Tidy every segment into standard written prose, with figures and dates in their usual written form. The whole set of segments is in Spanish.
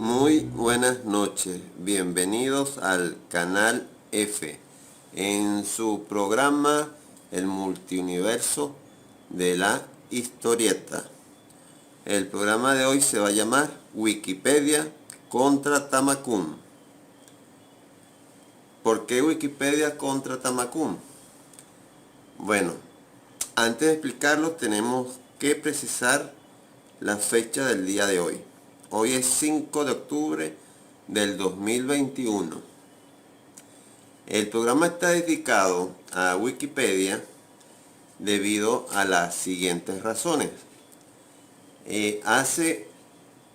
Muy buenas noches, bienvenidos al canal F en su programa El Multiuniverso de la Historieta. El programa de hoy se va a llamar Wikipedia contra Tamakun. ¿Por qué Wikipedia contra Tamakun? Bueno, antes de explicarlo tenemos que precisar la fecha del día de hoy. Hoy es 5 de octubre del 2021. El programa está dedicado a Wikipedia debido a las siguientes razones. Hace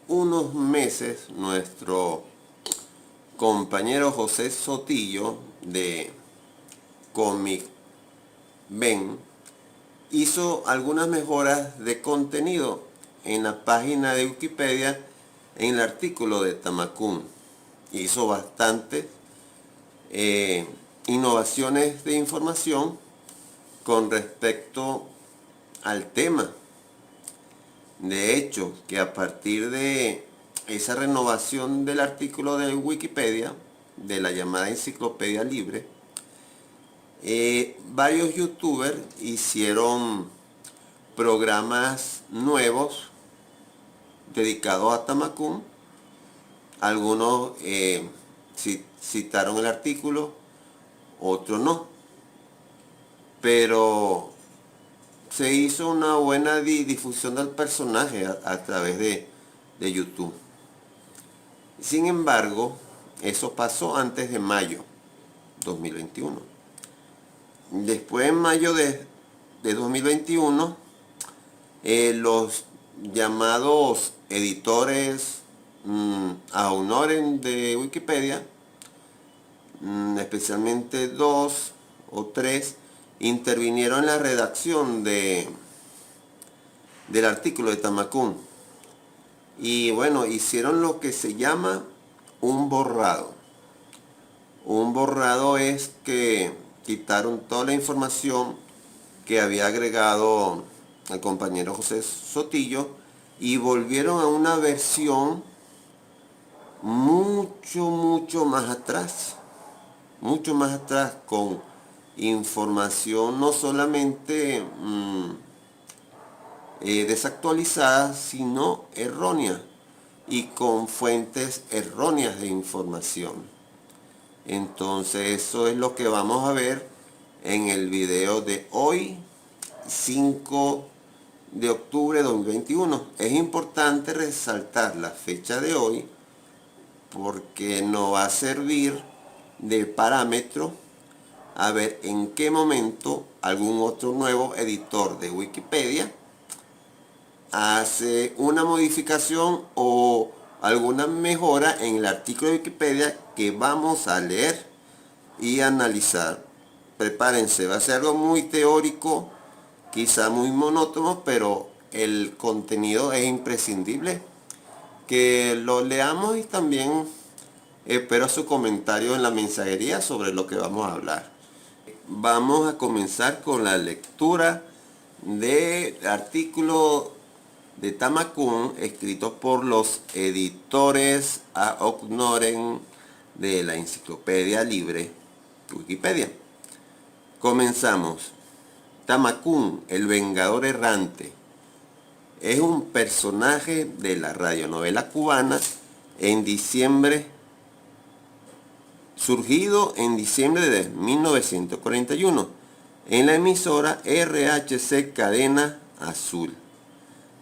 unos meses nuestro compañero José Sotillo de Comic Ben hizo algunas mejoras de contenido en la página de Wikipedia en el artículo de Tamakun. Hizo bastantes innovaciones de información con respecto al tema. De hecho, que a partir de esa renovación del artículo de Wikipedia, de la llamada enciclopedia libre, varios youtubers hicieron programas nuevos dedicados a Tamakun. Algunos citaron el artículo, otros no. Pero se hizo una buena difusión del personaje a través de YouTube. Sin embargo, eso pasó antes de mayo 2021. Después, en mayo de 2021, los llamados editores a honorem de Wikipedia, especialmente 2 o 3, intervinieron en la redacción del artículo de Tamakun. Y bueno, hicieron lo que se llama un borrado. Un borrado es que quitaron toda la información que había agregado el compañero José Sotillo y volvieron a una versión mucho más atrás, con información no solamente desactualizada, sino errónea y con fuentes erróneas de información. Entonces eso es lo que vamos a ver en el video de hoy, 5 de octubre de 2021. Es importante resaltar la fecha de hoy porque nos va a servir de parámetro a ver en qué momento algún otro nuevo editor de Wikipedia hace una modificación o alguna mejora en el artículo de Wikipedia que vamos a leer y analizar. Prepárense, va a ser algo muy teórico, quizá muy monótono, pero el contenido es imprescindible que lo leamos y también espero su comentario en la mensajería sobre lo que vamos a hablar. Vamos a comenzar con la lectura del artículo de Tamakun escrito por los editores a honorem de la enciclopedia libre Wikipedia. Comenzamos. Tamakun, el Vengador Errante, es un personaje de la radionovela cubana surgido en diciembre de 1941 en la emisora RHC Cadena Azul.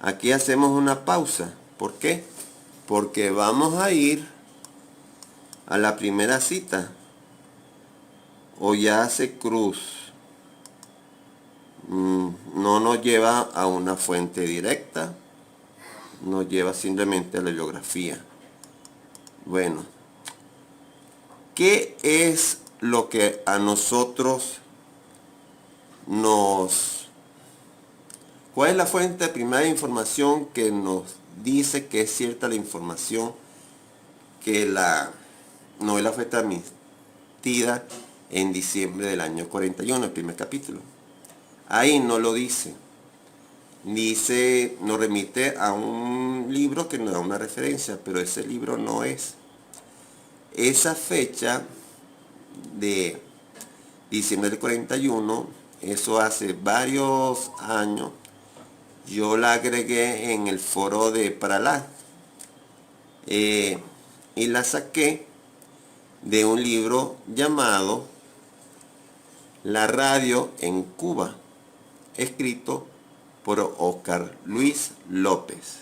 Aquí hacemos una pausa. ¿Por qué? Porque vamos a ir a la primera cita. Oyace Cruz. No nos lleva a una fuente directa, nos lleva simplemente a la bibliografía. Bueno, ¿qué es lo que a nosotros ¿cuál es la fuente primera de información que nos dice que es cierta la información que la novela fue transmitida en diciembre del año 41, el primer capítulo? Ahí no lo dice. dice, nos remite a un libro que nos da una referencia, pero ese libro no es. Esa fecha de diciembre del 41, eso hace varios años, yo la agregué en el foro de Paralá y la saqué de un libro llamado La radio en Cuba, escrito por Oscar Luis López.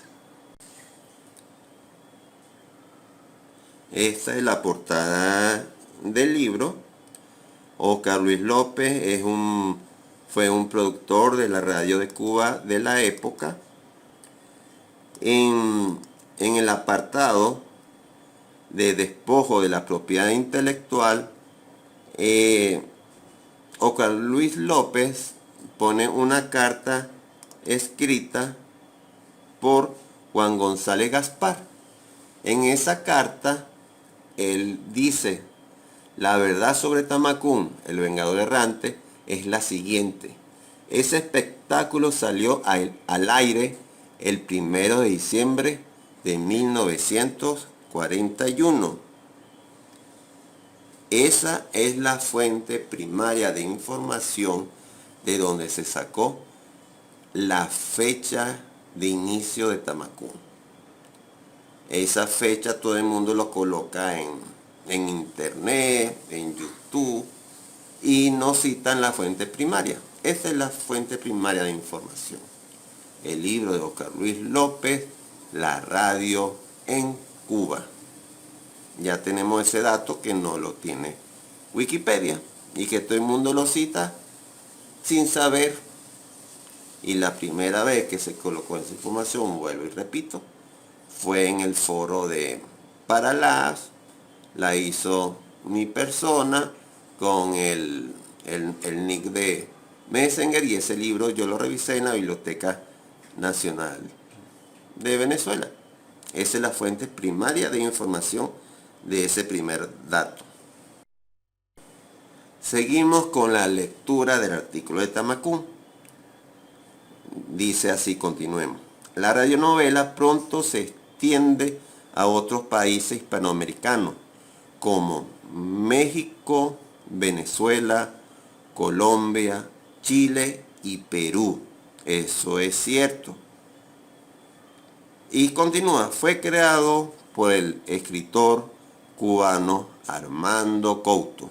Esta es la portada del libro. Oscar Luis López fue un productor de la radio de Cuba de la época. En el apartado de despojo de la propiedad intelectual, Oscar Luis López pone una carta escrita por Juan González Gaspar. En esa carta, él dice: la verdad sobre Tamacún, el vengador errante, es la siguiente. Ese espectáculo salió al aire el 1 de diciembre de 1941. Esa es la fuente primaria de información de donde se sacó la fecha de inicio de Tamacún. Esa fecha todo el mundo lo coloca en internet, en YouTube, y no citan la fuente primaria. Esa es la fuente primaria de información. El libro de Oscar Luis López, La radio en Cuba. Ya tenemos ese dato que no lo tiene Wikipedia y que todo el mundo lo cita sin saber. Y la primera vez que se colocó esa información, vuelvo y repito, fue en el foro de Paralás. La hizo mi persona con el nick de Messenger, y ese libro yo lo revisé en la Biblioteca Nacional de Venezuela. Esa es la fuente primaria de información de ese primer dato. Seguimos con la lectura del artículo de Tamacún. Dice así, continuemos. La radionovela pronto se extiende a otros países hispanoamericanos como México, Venezuela, Colombia, Chile y Perú. Eso es cierto. Y continúa, fue creado por el escritor cubano Armando Couto.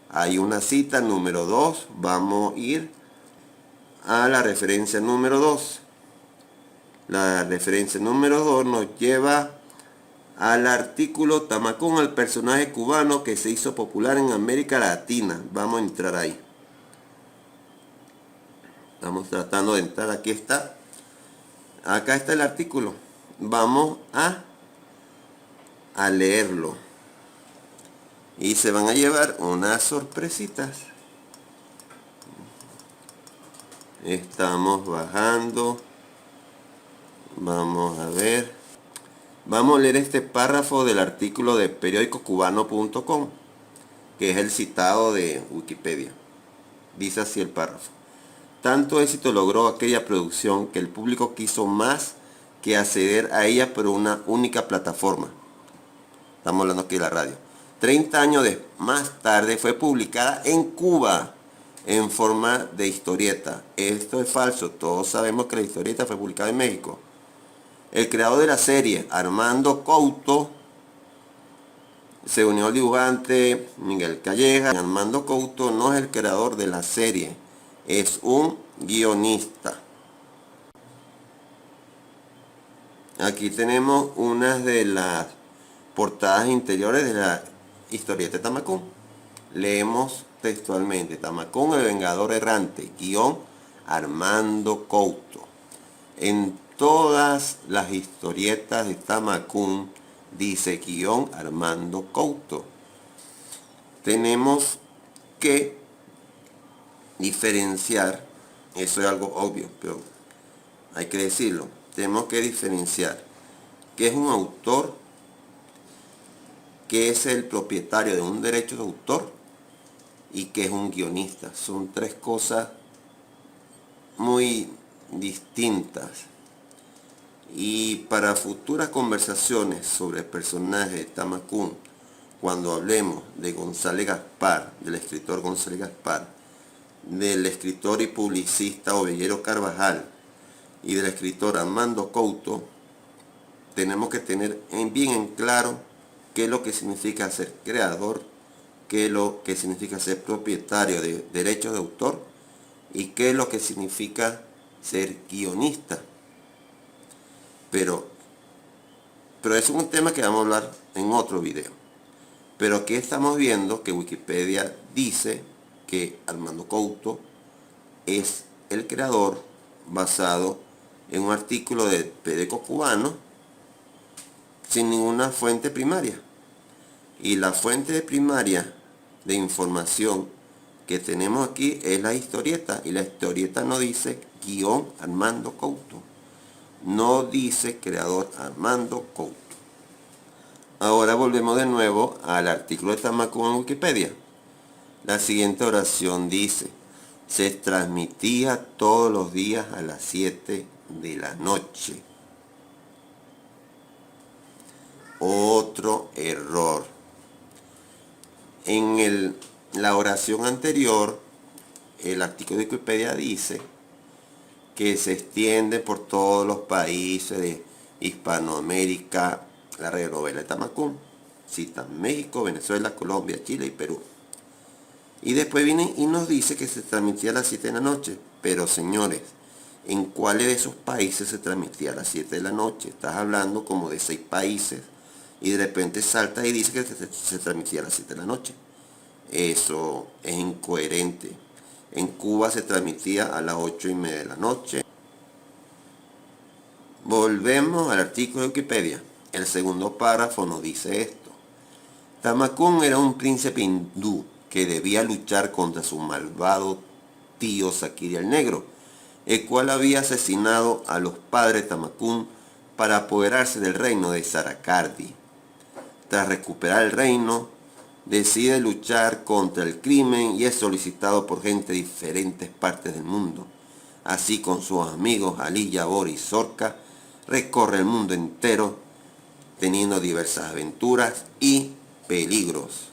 Hay una cita número 2, vamos a ir a la referencia número 2. La referencia número 2 nos lleva al artículo Tamacún, el personaje cubano que se hizo popular en América Latina. Vamos a entrar ahí. Estamos tratando de entrar, aquí está. Acá está el artículo. Vamos a leerlo. Y se van a llevar unas sorpresitas. Estamos bajando. Vamos a ver. Vamos a leer este párrafo del artículo de periódicocubano.com, que es el citado de Wikipedia. Dice así el párrafo. Tanto éxito logró aquella producción que el público quiso más que acceder a ella por una única plataforma. Estamos hablando aquí de la radio. 30 años más tarde fue publicada en Cuba en forma de historieta. Esto es falso. Todos sabemos que la historieta fue publicada en México. El creador de la serie, Armando Couto, se unió al dibujante Miguel Calleja. Armando Couto no es el creador de la serie, es un guionista. Aquí tenemos unas de las portadas interiores de la historieta de Tamacún. Leemos textualmente: Tamacún, el vengador errante, guión Armando Couto. En todas las historietas de Tamacún dice guión Armando Couto. Tenemos que diferenciar, eso es algo obvio, pero hay que decirlo. Tenemos que diferenciar qué es un autor, qué es el propietario de un derecho de autor y qué es un guionista. Son tres cosas muy distintas. Y para futuras conversaciones sobre el personaje de Tamacún, cuando hablemos de González Gaspar, del escritor González Gaspar, del escritor y publicista Ovillero Carvajal y del escritor Armando Couto, tenemos que tener bien en claro qué es lo que significa ser creador, qué es lo que significa ser propietario de derechos de autor y qué es lo que significa ser guionista. Pero eso es un tema que vamos a hablar en otro video. Pero aquí estamos viendo que Wikipedia dice que Armando Couto es el creador basado en un artículo del periódico cubano sin ninguna fuente primaria. Y la fuente primaria de información que tenemos aquí es la historieta. Y la historieta no dice guión Armando Couto. No dice creador Armando Couto. Ahora volvemos de nuevo al artículo de Tamacún en Wikipedia. La siguiente oración dice: se transmitía todos los días a las 7 de la noche. Otro error. En la oración anterior, el artículo de Wikipedia dice que se extiende por todos los países de Hispanoamérica la radionovela de Tamacún. Citan México, Venezuela, Colombia, Chile y Perú. Y después viene y nos dice que se transmitía a las 7 de la noche. Pero señores, ¿en cuáles de esos países se transmitía a las 7 de la noche? Estás hablando como de 6 países y de repente salta y dice que se transmitía a las 7 de la noche. Eso es incoherente. En Cuba se transmitía a las 8:30 de la noche. Volvemos al artículo de Wikipedia. El segundo párrafo nos dice esto: Tamacún era un príncipe hindú que debía luchar contra su malvado tío Sakiri el Negro, el cual había asesinado a los padres de Tamacún para apoderarse del reino de Sarakardi. Tras recuperar el reino, decide luchar contra el crimen y es solicitado por gente de diferentes partes del mundo. Así, con sus amigos Ali, Yabor y Zorca, recorre el mundo entero teniendo diversas aventuras y peligros.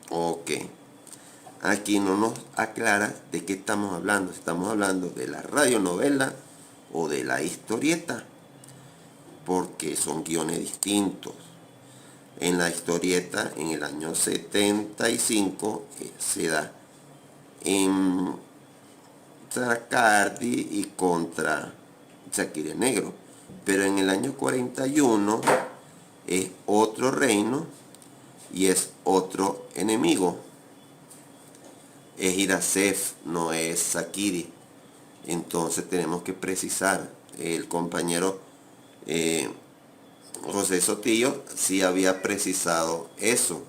Ok. Aquí no nos aclara de qué estamos hablando. Estamos hablando de la radionovela o de la historieta, porque son guiones distintos. En la historieta, en el año 75, se da en Sarakardi y contra Sakiri el Negro. Pero en el año 41 es otro reino y es otro enemigo. Es Irasef, no es Sakiri. Entonces tenemos que precisar. El compañero José Sotillo sí había precisado eso.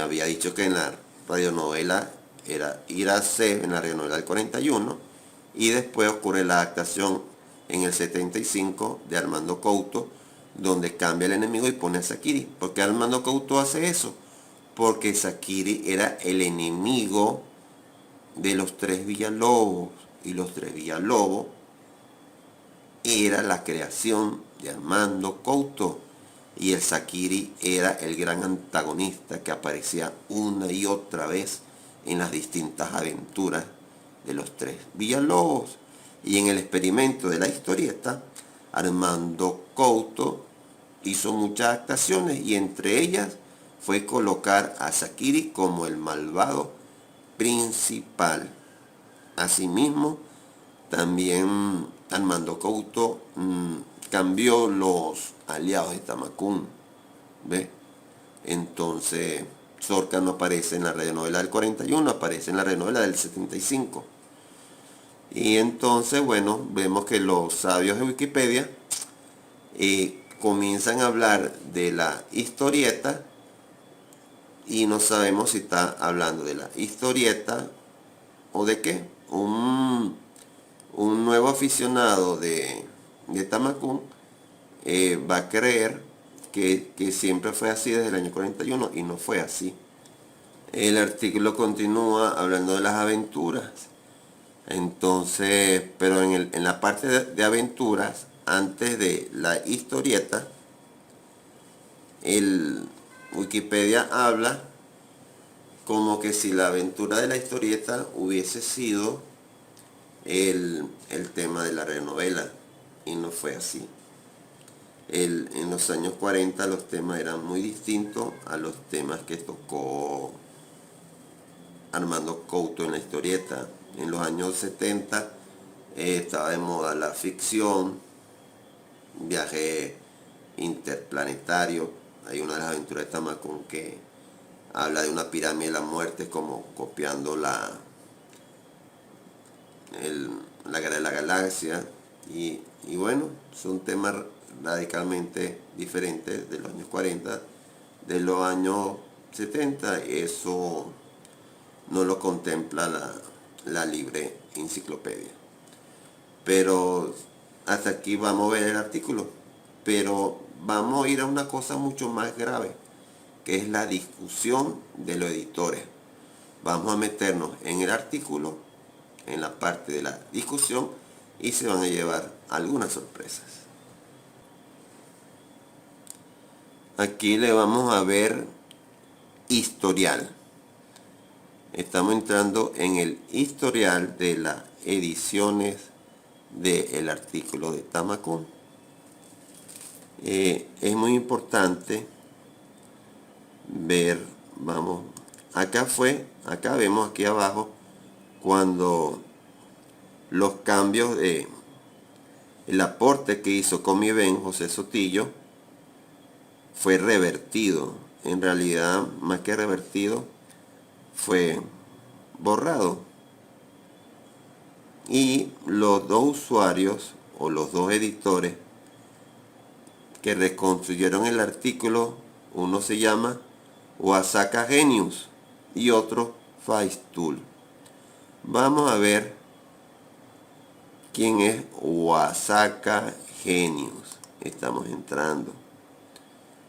Había dicho que en la radionovela era Irasef, en la radionovela del 41, y después ocurre la adaptación en el 75 de Armando Couto, donde cambia el enemigo y pone a Sakiri. ¿Por qué Armando Couto hace eso? Porque Sakiri era el enemigo de los tres Villalobos, y los tres Villalobos era la creación de Armando Couto, y el Sakiri era el gran antagonista que aparecía una y otra vez en las distintas aventuras de los tres Villalobos. Y en el experimento de la historieta, Armando Couto hizo muchas adaptaciones y entre ellas fue colocar a Sakiri como el malvado principal. Asimismo, también Armando Couto cambió los aliados de Tamacún. ¿Ve? Entonces, Zorca no aparece en la radionovela del 41, aparece en la radionovela del 75. Y entonces, bueno, vemos que los sabios de Wikipedia comienzan a hablar de la historieta y no sabemos si está hablando de la historieta o de qué. Un nuevo aficionado de Tamacún va a creer que siempre fue así desde el año 41 y no fue así. El artículo continúa hablando de las aventuras Entonces, pero en la parte de aventuras, antes de la historieta, el Wikipedia habla como que si la aventura de la historieta hubiese sido el tema de la telenovela, y no fue así. En los años 40 los temas eran muy distintos a los temas que tocó Armando Couto en la historieta. En los años 70 estaba de moda la ficción, viaje interplanetario. Hay una de las aventuras de Tamacón que habla de una pirámide de la muerte, como copiando la guerra de la galaxia. Y bueno, son temas radicalmente diferentes de los años 40, de los años 70. Eso no lo contempla la libre enciclopedia. Pero hasta aquí vamos a ver el artículo. Pero vamos a ir a una cosa mucho más grave, que es la discusión de los editores. Vamos a meternos en el artículo, en la parte de la discusión, y se van a llevar algunas sorpresas. Aquí le vamos a ver historial. Estamos entrando en el historial de las ediciones del artículo de Tamacón. Es muy importante ver, vamos, acá vemos aquí abajo cuando los cambios el aporte que hizo Comiben José Sotillo fue revertido. En realidad, más que revertido, fue borrado. Y los dos usuarios o los dos editores que reconstruyeron el artículo, uno se llama Wasaka Genius y otro Facestool. Vamos a ver quién es Wasaka Genius. Estamos entrando.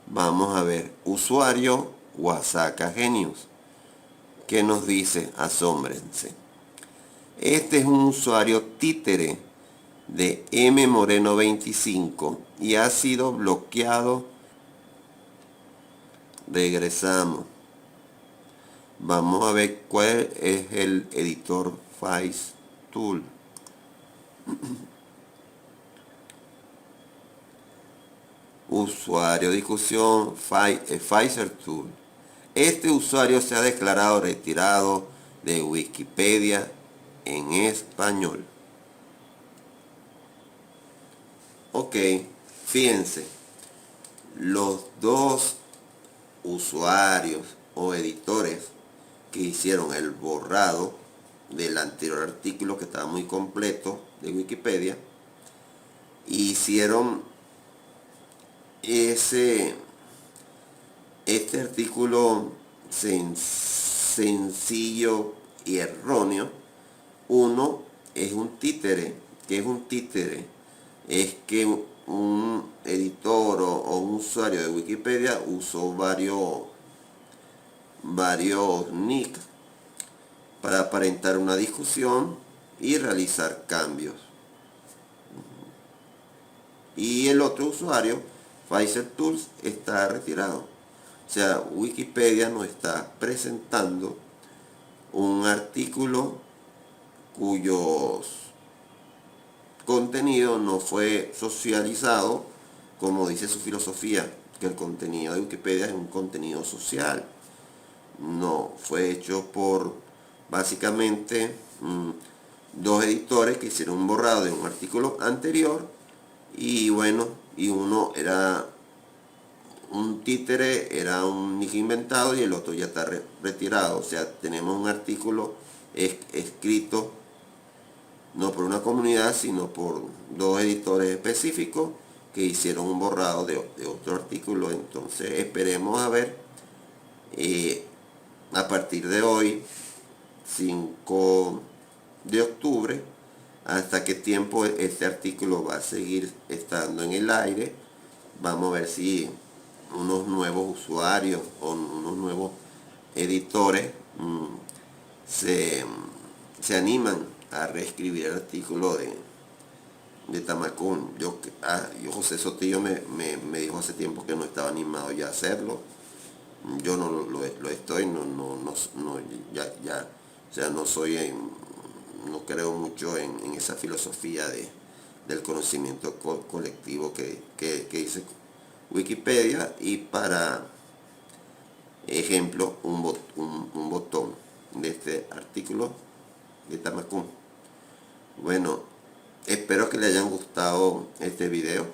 Vamos a ver, usuario Wasaka Genius. ¿Qué nos dice? Asómbrense. Este es un usuario títere de M Moreno 25 y ha sido bloqueado. Regresamos. Vamos a ver cuál es el editor Facestool. Usuario discusión Facestool. Este usuario se ha declarado retirado de Wikipedia en español. Ok, fíjense, los dos usuarios o editores que hicieron el borrado del anterior artículo, que estaba muy completo, de Wikipedia, hicieron este artículo sencillo y erróneo. Uno es un títere. ¿Qué es un títere? Es que un editor o un usuario de Wikipedia usó varios nicks para aparentar una discusión y realizar cambios. Y el otro usuario, Facestool, está retirado. O sea, Wikipedia nos está presentando un artículo cuyos contenido no fue socializado, como dice su filosofía, que el contenido de Wikipedia es un contenido social. No, fue hecho por básicamente dos editores que hicieron un borrado de un artículo anterior, y bueno, y uno era un títere, era un nick inventado, y el otro ya está retirado. O sea, tenemos un artículo escrito no por una comunidad, sino por dos editores específicos que hicieron un borrado de otro artículo. Entonces esperemos a ver a partir de hoy, 5 de octubre, hasta qué tiempo este artículo va a seguir estando en el aire. Vamos a ver si unos nuevos usuarios o unos nuevos editores se animan a reescribir el artículo de Tamacún. Yo José Sotillo me dijo hace tiempo que no estaba animado ya a hacerlo. Yo no lo estoy, o sea, no creo mucho en esa filosofía del conocimiento colectivo que dice Wikipedia. Y para ejemplo, un botón de este artículo de Tamacún. Bueno, espero que les hayan gustado este video.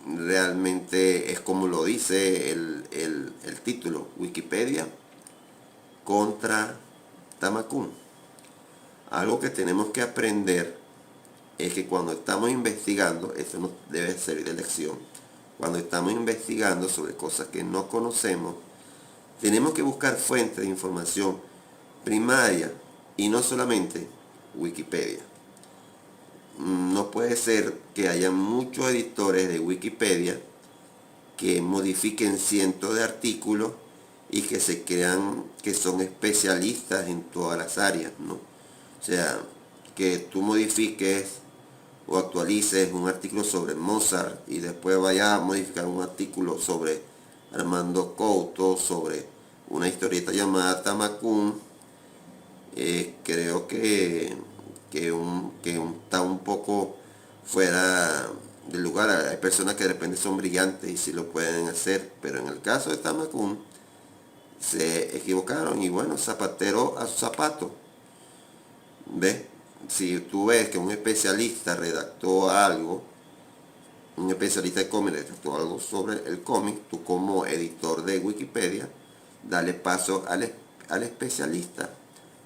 Realmente es como lo dice el título: Wikipedia contra Tamacún. Algo que tenemos que aprender es que cuando estamos investigando, esto nos debe servir de lección, cuando estamos investigando sobre cosas que no conocemos, tenemos que buscar fuentes de información primaria y no solamente Wikipedia. No puede ser que haya muchos editores de Wikipedia que modifiquen cientos de artículos y que se crean que son especialistas en todas las áreas, ¿no? O sea, que tú modifiques o actualices un artículo sobre Mozart y después vayas a modificar un artículo sobre Armando Couto, sobre una historieta llamada Tamacún. Creo que está un poco fuera del lugar. Hay personas que de repente son brillantes y sí lo pueden hacer, pero en el caso de Tamacún se equivocaron y bueno, zapatero a su zapato. ¿Ves? Si tú ves que un especialista redactó algo, un especialista de cómic redactó algo sobre el cómic, tú como editor de Wikipedia, dale paso al especialista,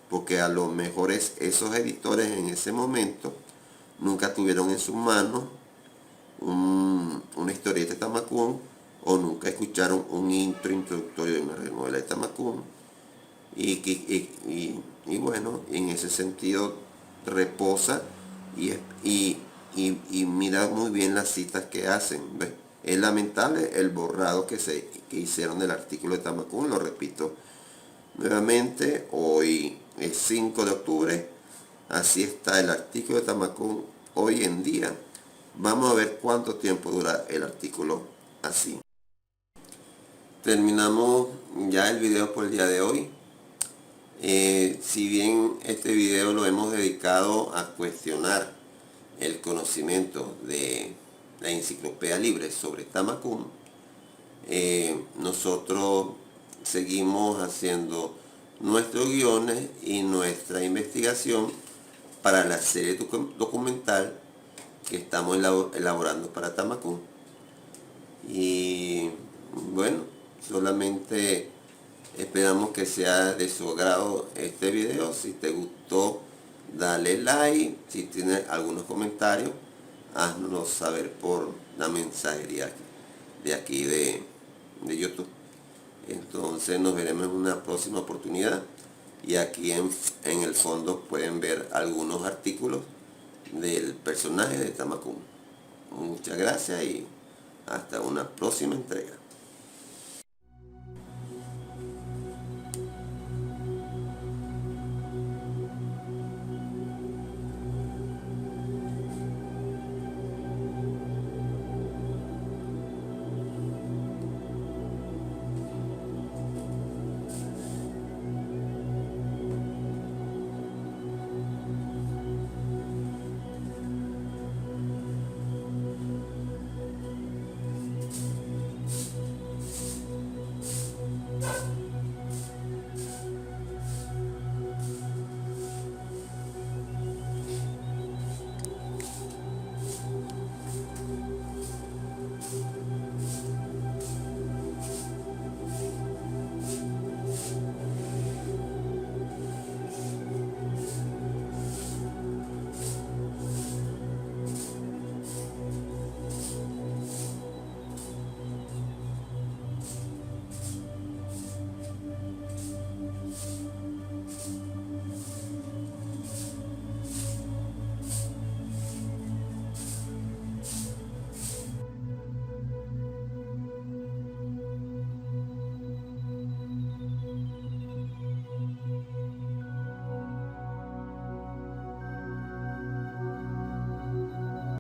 porque a lo mejor esos editores en ese momento nunca tuvieron en sus manos una historieta de Tamacún, o nunca escucharon un introductorio de una novela de Tamacún, y bueno, en ese sentido reposa y mira muy bien las citas que hacen, ¿ves? Es lamentable el borrado que hicieron del artículo de Tamacún. Lo repito nuevamente, hoy es 5 de octubre, así está el artículo de Tamacún hoy en día. Vamos a ver cuánto tiempo dura el artículo así. Terminamos ya el video por el día de hoy. Si bien este video lo hemos dedicado a cuestionar el conocimiento de la enciclopedia libre sobre Tamacún, nosotros seguimos haciendo nuestros guiones y nuestra investigación para la serie documental que estamos elaborando para Tamacún. Y bueno, solamente esperamos que sea de su agrado este video. Si te gustó, dale like. Si tienes algunos comentarios, haznos saber por la mensajería de aquí de YouTube. Entonces nos veremos en una próxima oportunidad. Y aquí en el fondo pueden ver algunos artículos del personaje de Tamacún. Muchas gracias y hasta una próxima entrega.